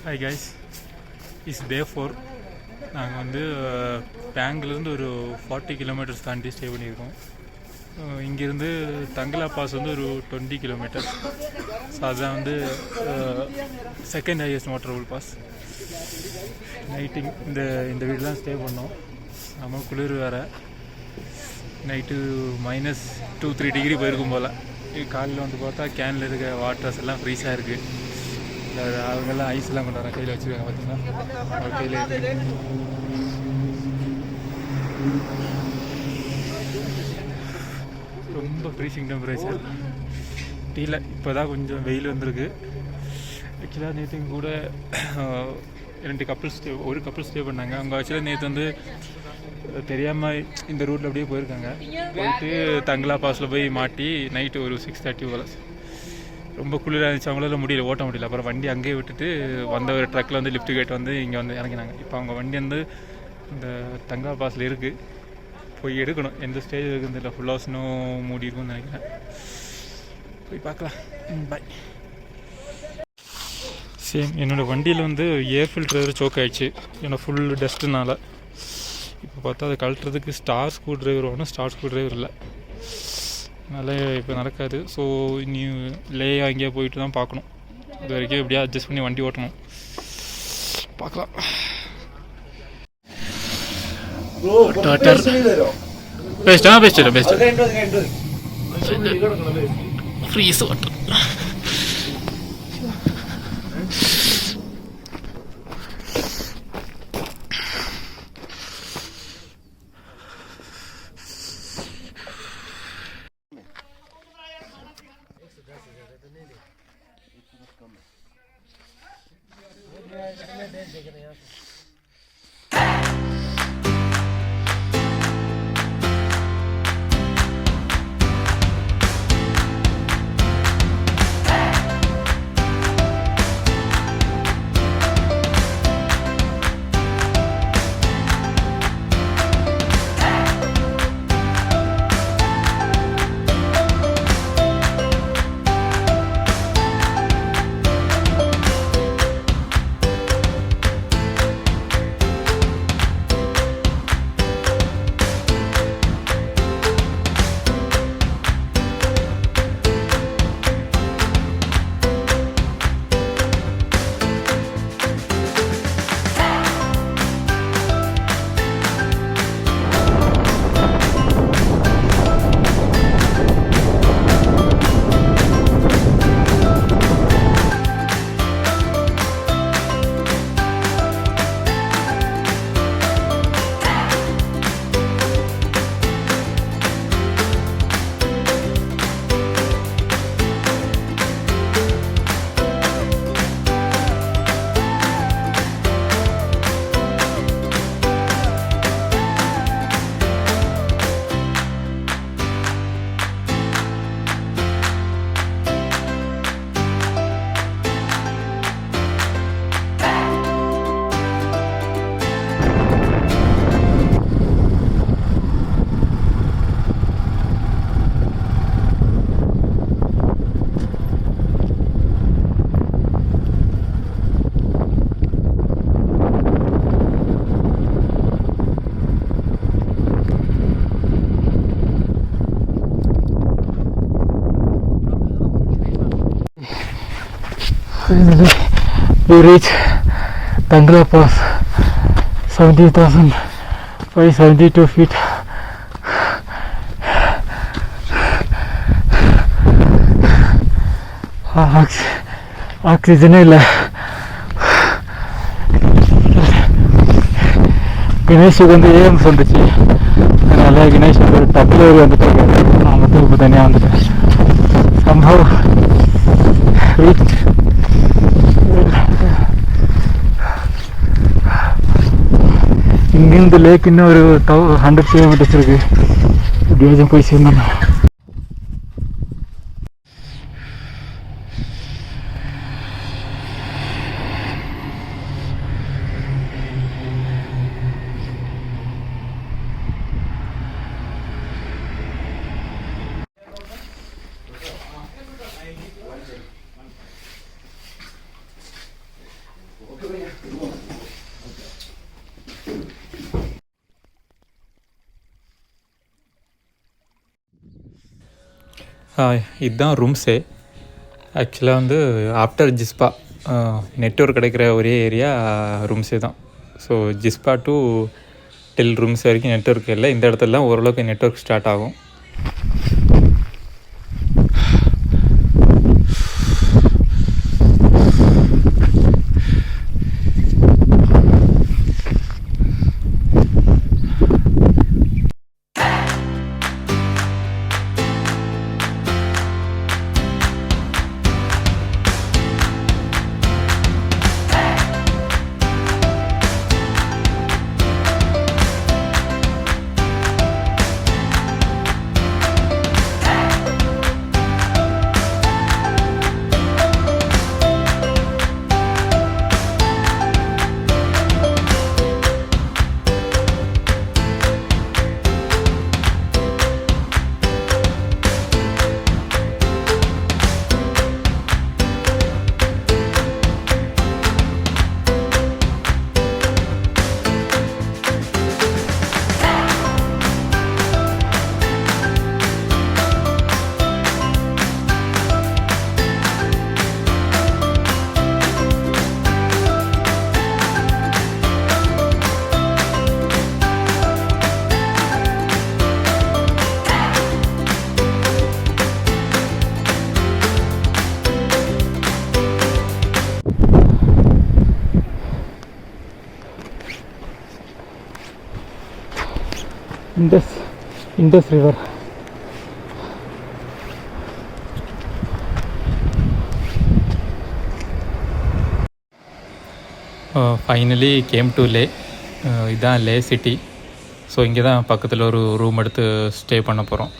Hi guys, is டே 4. நாங்கள் வந்து பேங்க்லேருந்து ஒரு 40 கிலோமீட்டர்ஸ் தாண்டி ஸ்டே பண்ணியிருக்கோம். இங்கேருந்து தங்கலா பாஸ் வந்து ஒரு 20 கிலோமீட்டர்ஸ். ஸோ அதுதான் வந்து செகண்ட் ஹையஸ்ட் வாட்டரபுள் பாஸ். நைட்டிங் இந்த வீடெலாம் ஸ்டே பண்ணோம். நம்ம குளிர் வேறு. நைட்டு -2-3 டிகிரி போயிருக்கும் போல். காலையில் வந்து பார்த்தா கேனில் இருக்க வாட்டர்ஸ் எல்லாம் ஃப்ரீஸாக இருக்குது. அவங்கெல்லாம் ஐஸ்லாம் கொண்டு வர கையில் வச்சுருக்காங்க. பார்த்தீங்கன்னா அவங்க கையில் ரொம்ப ஃப்ரீசிங் டெம்பரேச்சர். டீயில் இப்போ தான் கொஞ்சம் வெயில் வந்திருக்கு. ஆக்சுவலாக நேற்று கூட ஒரு கப்புள் ஸ்டே பண்ணாங்க. அவங்க ஆக்சுவலாக நேற்று வந்து தெரியாமல் இந்த ரூட்டில் அப்படியே போயிருக்காங்க. போயிட்டு தங்கலா பாஸில் போய் மாட்டி நைட்டு ஒரு 6:30 போல். ரொம்ப குளிராக இருந்துச்சு, அவங்களால ஓட்ட முடியல. அப்புறம் வண்டி அங்கேயே விட்டுட்டு வந்த ஒரு ட்ரக்கில் வந்து லிஃப்ட் கேட் வந்து இங்கே வந்து இறங்கினாங்க. இப்போ அவங்க வண்டி வந்து இந்த தங்கலா பாஸில் இருக்குது. போய் எடுக்கணும். எந்த ஸ்டேஜ் இருக்குது இல்லை, ஃபுல்லாக ஸ்னோ மூடி இருக்கும்னு நினைக்கிறேன். போய் பார்க்கலாம். பாய். சேம் என்னோடய வண்டியில் வந்து ஏர் ஃபில்டர் சோக் ஆகிடுச்சு. என்னோடய ஃபுல் டஸ்ட்டுனால. இப்போ பார்த்தா அதை கழட்டுறதுக்கு ஸ்டார் ஸ்க்ரூ டிரைவர் வேணும். ஸ்டார் ஸ்க்ரூ டிரைவர் இல்லை, அதனால் இப்போ நடக்காது. ஸோ நீ அங்கேயே போயிட்டு தான் பார்க்கணும். அது வரைக்கும் எப்படியா அட்ஜஸ்ட் பண்ணி வண்டி ஓட்டணும். பார்க்கலாம். Freeze water. Finally, we reach Tangla Pass, 70,572 feet. Oxygen ಇಲ್ಲ. Ganesh வந்து ஏஎம்ஸ் வந்துச்சு. அதனால Ganesh ஒரு டப்பில் வந்துட்டாங்க. நான் மட்டும் இப்போ தனியாக வந்துட்டேன். somehow reached. இங்கேருந்து லேக் இன்னும் ஒரு 100 கிலோமீட்டர்ஸ் இருக்குது. எப்படியாச்சும் போய் சேர்ந்தோம். இதுதான் ரூம்ஸே. ஆக்சுவலாக வந்து ஆஃப்டர் ஜிஸ்பா நெட்வொர்க் கிடைக்கிற ஒரே ஏரியா ரூம்ஸே தான். ஸோ ஜிஸ்பா டு டில் ரூம்ஸ் வரைக்கும் நெட்வொர்க் இல்லை. இந்த இடத்துலலாம் ஓரளவுக்கு நெட்வொர்க் ஸ்டார்ட் ஆகும். Indus river. Finally came to Leh. இதுதான் லே சிட்டி. ஸோ இங்கே தான் பக்கத்தில் ஒரு ரூம் எடுத்து ஸ்டே பண்ண போகிறோம்.